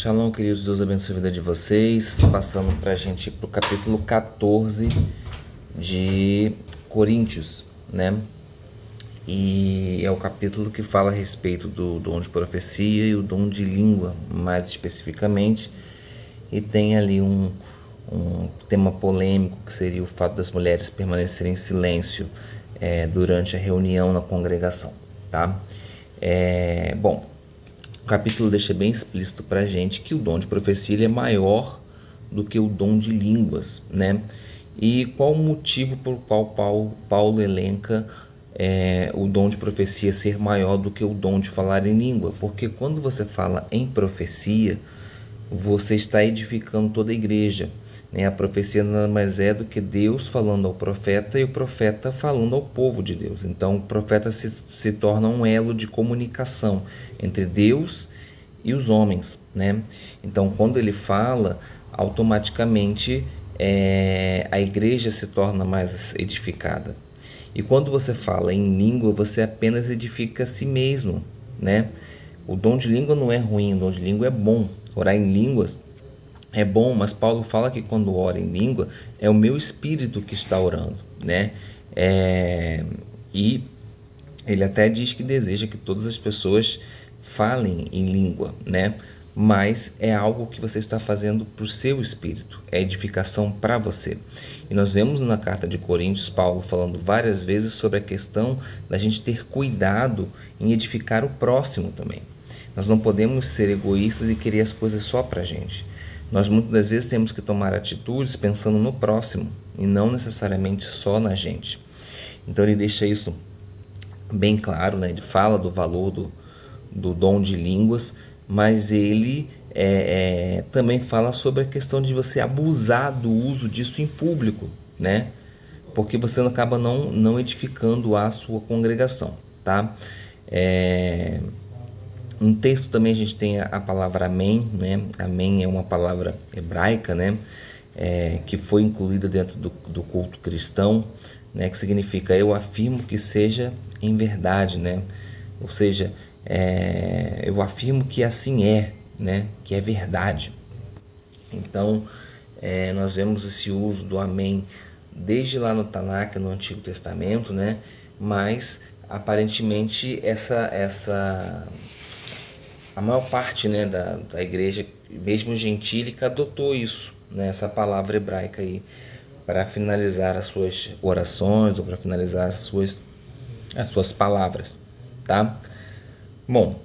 Shalom, queridos, Deus abençoe a vida de vocês. Passando para a gente ir para o capítulo 14 de Coríntios, né? E é o capítulo que fala a respeito do dom de profecia e o dom de língua, mais especificamente. E tem ali um tema polêmico, que seria o fato das mulheres permanecerem em silêncio durante a reunião na congregação, tá? Bom, o capítulo deixa bem explícito para a gente que o dom de profecia ele é maior do que o dom de línguas, né? E qual o motivo por qual Paulo elenca o dom de profecia ser maior do que o dom de falar em língua? Porque quando você fala em profecia, você está edificando toda a igreja, né? A profecia nada mais é do que Deus falando ao profeta e o profeta falando ao povo de Deus. Então o profeta se torna um elo de comunicação entre Deus e os homens, né? Então quando ele fala, automaticamente a igreja se torna mais edificada. E quando você fala em língua, você apenas edifica a si mesmo, né? O dom de língua não é ruim, o dom de língua é bom. Orar em línguas é bom, mas Paulo fala que quando ora em língua é o meu espírito que está orando, né? E ele até diz que deseja que todas as pessoas falem em língua, né? Mas é algo que você está fazendo para o seu espírito, é edificação para você. E nós vemos na carta de Coríntios, Paulo falando várias vezes sobre a questão da gente ter cuidado em edificar o próximo também. Nós não podemos ser egoístas e querer as coisas só para a gente. Nós muitas das vezes temos que tomar atitudes pensando no próximo e não necessariamente só na gente. Então ele deixa isso bem claro, né? Ele fala do valor do dom de línguas, mas ele também fala sobre a questão de você abusar do uso disso em público, né? Porque você acaba não edificando a sua congregação, tá? Um texto também a gente tem a palavra amém, né? Amém é uma palavra hebraica, né? Que foi incluída dentro do culto cristão, né? Que significa eu afirmo que seja em verdade, né? Ou seja, eu afirmo que assim né? Que é verdade. Então, nós vemos esse uso do amém desde lá no Tanakh, no Antigo Testamento, né? Mas aparentemente a maior parte, né, da igreja, mesmo gentílica, adotou isso, né, essa palavra hebraica aí, para finalizar as suas orações ou para finalizar as suas palavras, tá? Bom,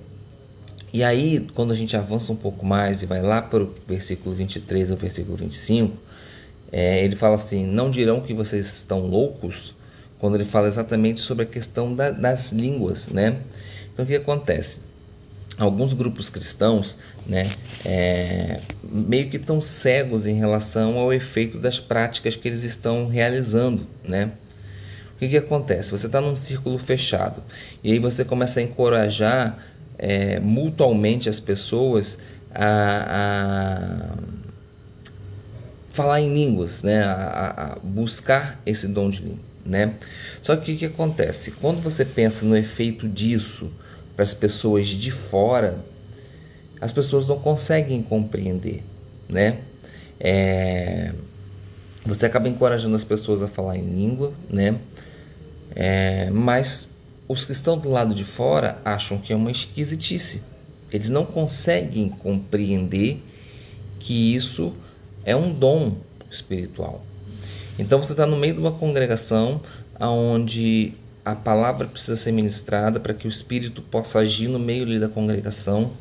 e aí quando a gente avança um pouco mais e vai lá para o versículo 23 ao versículo 25, ele fala assim: não dirão que vocês estão loucos, quando ele fala exatamente sobre a questão das línguas, né? Então o que acontece? Alguns grupos cristãos, né, meio que estão cegos em relação ao efeito das práticas que eles estão realizando, né? O que acontece? Você está num círculo fechado e aí você começa a encorajar mutualmente as pessoas a falar em línguas, né, a buscar esse dom de língua, né? Só que o que acontece? Quando você pensa no efeito disso para as pessoas de fora, as pessoas não conseguem compreender, né? Você acaba encorajando as pessoas a falar em língua, né? Mas os que estão do lado de fora acham que é uma esquisitice. Eles não conseguem compreender que isso é um dom espiritual. Então você está no meio de uma congregação onde a palavra precisa ser ministrada para que o Espírito possa agir no meio ali da congregação,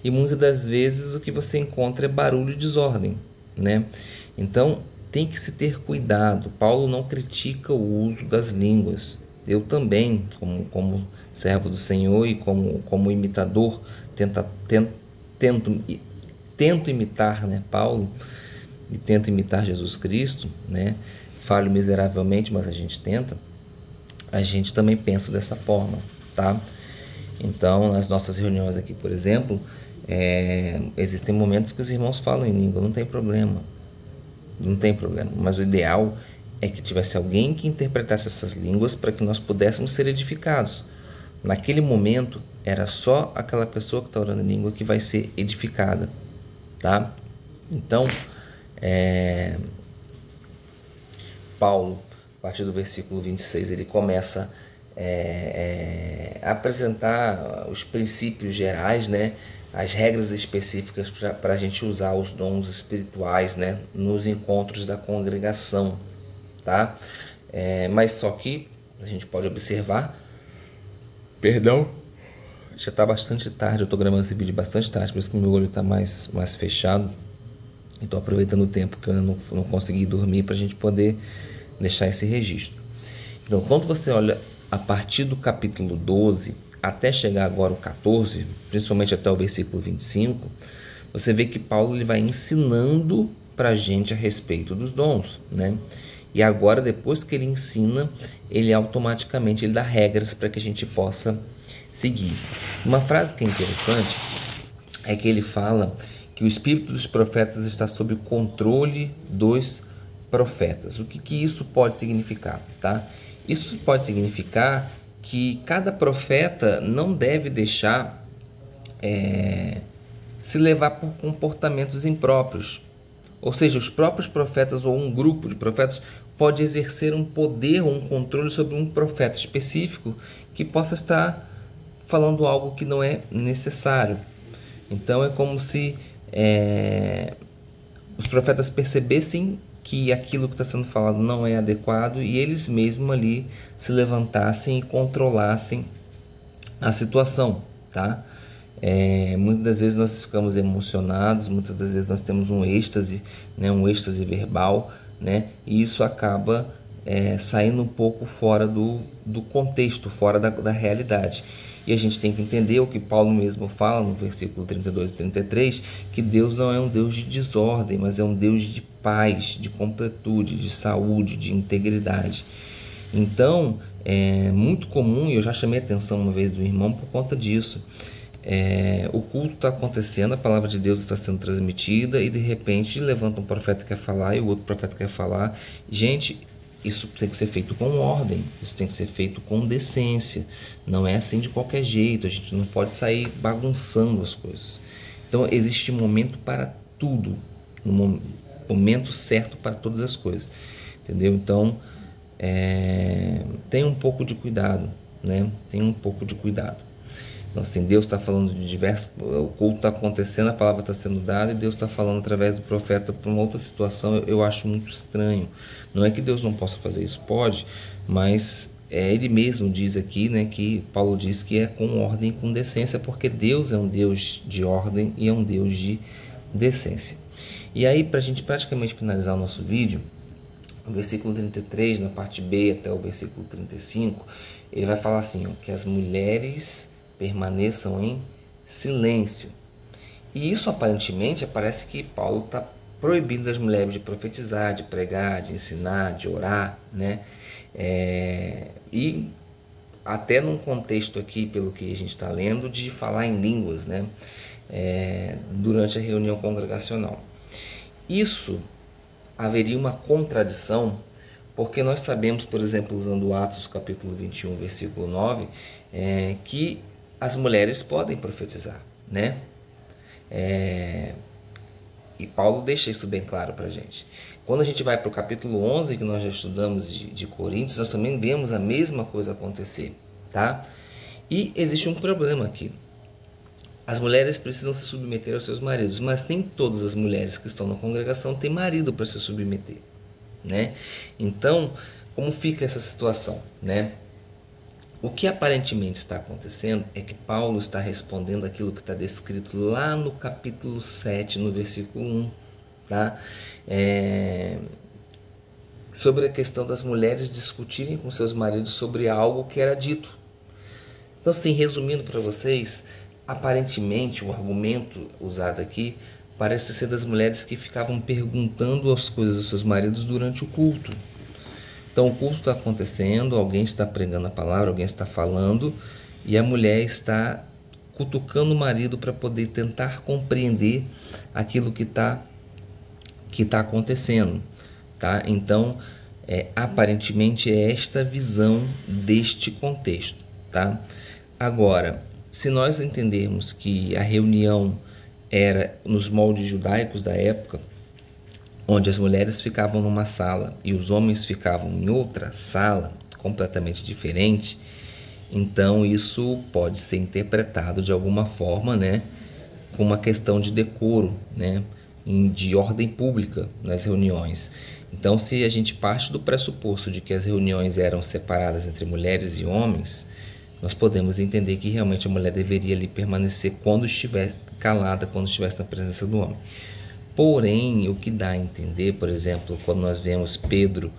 e muitas das vezes o que você encontra é barulho e desordem, né? Então tem que se ter cuidado. Paulo não critica o uso das línguas. Eu também, como servo do Senhor e como imitador, tento imitar, né, Paulo, e tento imitar Jesus Cristo, né? Falho miseravelmente, mas a gente tenta. A gente também pensa dessa forma, tá? Então, nas nossas reuniões aqui, por exemplo, existem momentos que os irmãos falam em língua, não tem problema, mas o ideal é que tivesse alguém que interpretasse essas línguas para que nós pudéssemos ser edificados. Naquele momento, era só aquela pessoa que está orando em língua que vai ser edificada, tá? Então, Paulo, a partir do versículo 26, ele começa a apresentar os princípios gerais, né? As regras específicas para a gente usar os dons espirituais, né? Nos encontros da congregação, tá? Mas só que a gente pode observar, já está bastante tarde, eu estou gravando esse vídeo bastante tarde, por isso que meu olho está mais fechado. Estou aproveitando o tempo que eu não consegui dormir para a gente poder deixar esse registro. Então, quando você olha a partir do capítulo 12 até chegar agora o 14, principalmente até o versículo 25, você vê que Paulo ele vai ensinando para a gente a respeito dos dons, né? E agora, depois que ele ensina, ele automaticamente dá regras para que a gente possa seguir. Uma frase que é interessante é que ele fala que o espírito dos profetas está sob o controle dos profetas. O que isso pode significar, tá? Isso pode significar que cada profeta não deve deixar se levar por comportamentos impróprios. Ou seja, os próprios profetas ou um grupo de profetas pode exercer um poder ou um controle sobre um profeta específico que possa estar falando algo que não é necessário. Então é como se os profetas percebessem que aquilo que está sendo falado não é adequado e eles mesmos ali se levantassem e controlassem a situação, tá? Muitas das vezes nós ficamos emocionados, muitas das vezes nós temos um êxtase, né, um êxtase verbal, né, e isso acaba saindo um pouco fora do contexto, fora da realidade. E a gente tem que entender o que Paulo mesmo fala no versículo 32 e 33, que Deus não é um Deus de desordem, mas é um Deus de paz, de completude, de saúde, de integridade. Então, é muito comum, e eu já chamei a atenção uma vez do irmão por conta disso, o culto está acontecendo, a palavra de Deus está sendo transmitida e de repente levanta um profeta que quer falar e o outro profeta quer falar. Gente, isso tem que ser feito com ordem, isso tem que ser feito com decência, não é assim de qualquer jeito, a gente não pode sair bagunçando as coisas. Então existe momento para tudo, um momento certo para todas as coisas, entendeu? Então tenha um pouco de cuidado, né? Tenha um pouco de cuidado. Então, assim, Deus está falando de diversos, o culto está acontecendo, a palavra está sendo dada e Deus está falando através do profeta para uma outra situação. Eu acho muito estranho. Não é que Deus não possa fazer isso, pode, mas ele mesmo diz aqui, né, que Paulo diz que é com ordem e com decência, porque Deus é um Deus de ordem e é um Deus de decência. E aí, para a gente praticamente finalizar o nosso vídeo, o versículo 33, na parte B até o versículo 35, ele vai falar assim, ó, que as mulheres permaneçam em silêncio. E isso aparentemente parece que Paulo está proibindo as mulheres de profetizar, de pregar, de ensinar, de orar, né? E até num contexto aqui, pelo que a gente está lendo, de falar em línguas, né? Durante a reunião congregacional. Isso haveria uma contradição, porque nós sabemos, por exemplo, usando Atos capítulo 21, versículo 9, que as mulheres podem profetizar, né? E Paulo deixa isso bem claro para a gente. Quando a gente vai para o capítulo 11, que nós já estudamos de Coríntios, nós também vemos a mesma coisa acontecer, tá? E existe um problema aqui. As mulheres precisam se submeter aos seus maridos, mas nem todas as mulheres que estão na congregação têm marido para se submeter, né? Então, como fica essa situação, né? O que aparentemente está acontecendo é que Paulo está respondendo aquilo que está descrito lá no capítulo 7, no versículo 1, tá? Sobre a questão das mulheres discutirem com seus maridos sobre algo que era dito. Então, assim, resumindo para vocês, aparentemente o argumento usado aqui parece ser das mulheres que ficavam perguntando as coisas aos seus maridos durante o culto. Então o culto está acontecendo, alguém está pregando a palavra, alguém está falando e a mulher está cutucando o marido para poder tentar compreender aquilo que está acontecendo, tá? Então aparentemente é esta visão deste contexto, tá? Agora, se nós entendermos que a reunião era nos moldes judaicos da época, onde as mulheres ficavam numa sala e os homens ficavam em outra sala, completamente diferente, então isso pode ser interpretado de alguma forma, né, com uma questão de decoro, né, de ordem pública nas reuniões. Então, se a gente parte do pressuposto de que as reuniões eram separadas entre mulheres e homens, nós podemos entender que realmente a mulher deveria ali permanecer quando estiver calada, quando estivesse na presença do homem. Porém, o que dá a entender, por exemplo, quando nós vemos Pedro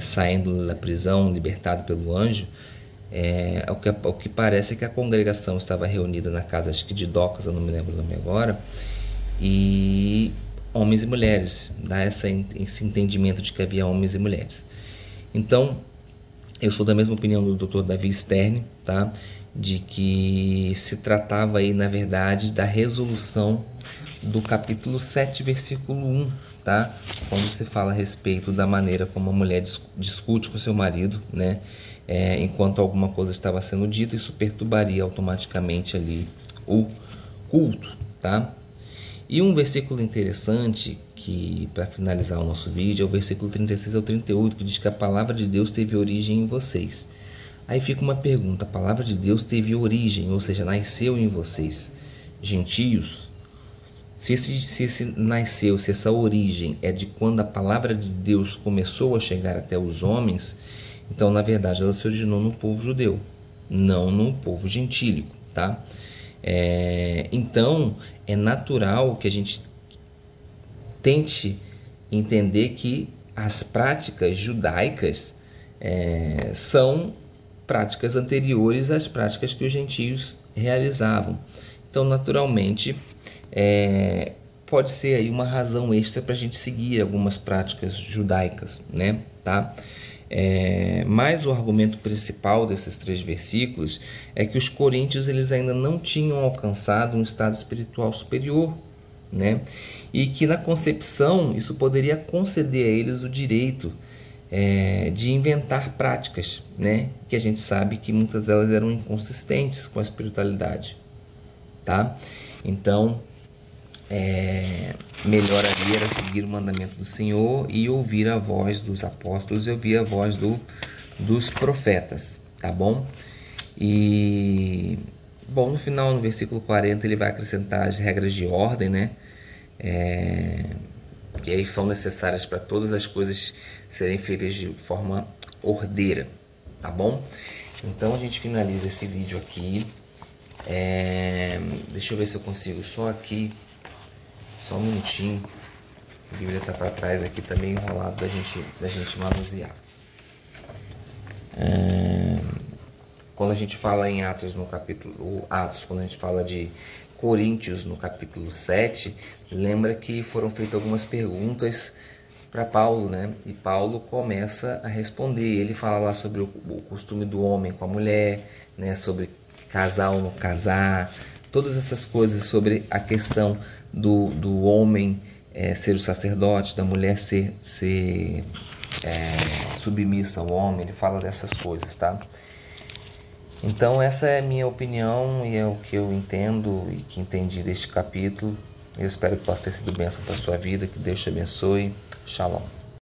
saindo da prisão, libertado pelo anjo, o que parece é que a congregação estava reunida na casa, acho que de Docas, eu não me lembro o nome agora, e homens e mulheres, dá esse entendimento de que havia homens e mulheres. Então, eu sou da mesma opinião do Dr. Davi Stern, tá? De que se tratava aí, na verdade, da resolução do capítulo 7, versículo 1, tá? Quando se fala a respeito da maneira como a mulher discute com seu marido, né? Enquanto alguma coisa estava sendo dita, isso perturbaria automaticamente ali o culto, tá? E um versículo interessante, que para finalizar o nosso vídeo, é o versículo 36 ao 38, que diz que a palavra de Deus teve origem em vocês. Aí fica uma pergunta: a palavra de Deus teve origem, ou seja, nasceu em vocês, gentios? Se essa origem é de quando a palavra de Deus começou a chegar até os homens, então na verdade ela se originou no povo judeu, não no povo gentílico, tá? Então é natural que a gente tente entender que as práticas judaicas são práticas anteriores às práticas que os gentios realizavam. Então, naturalmente, pode ser aí uma razão extra para a gente seguir algumas práticas judaicas, né? Tá? Mas o argumento principal desses 3 versículos é que os coríntios eles ainda não tinham alcançado um estado espiritual superior, né? E que na concepção isso poderia conceder a eles o direito de inventar práticas, né? Que a gente sabe que muitas delas eram inconsistentes com a espiritualidade, tá? Então melhor ali era seguir o mandamento do Senhor e ouvir a voz dos apóstolos e ouvir a voz dos profetas, tá bom? E bom, no final, no versículo 40, ele vai acrescentar as regras de ordem, né? Que aí são necessárias para todas as coisas serem feitas de forma ordeira, tá bom? Então a gente finaliza esse vídeo aqui. Deixa eu ver se eu consigo só aqui, só um minutinho. A Bíblia está para trás aqui, tá meio enrolado da gente manusear. Quando a gente fala em Atos no capítulo quando a gente fala de Coríntios no capítulo 7, lembra que foram feitas algumas perguntas para Paulo, né? E Paulo começa a responder. Ele fala lá sobre o costume do homem com a mulher, né? Sobre casar ou não casar, todas essas coisas, sobre a questão do homem ser o sacerdote, da mulher ser submissa ao homem. Ele fala dessas coisas, tá? Então essa é a minha opinião e é o que eu entendo e que entendi deste capítulo. Eu espero que possa ter sido bênção para a sua vida, que Deus te abençoe. Shalom.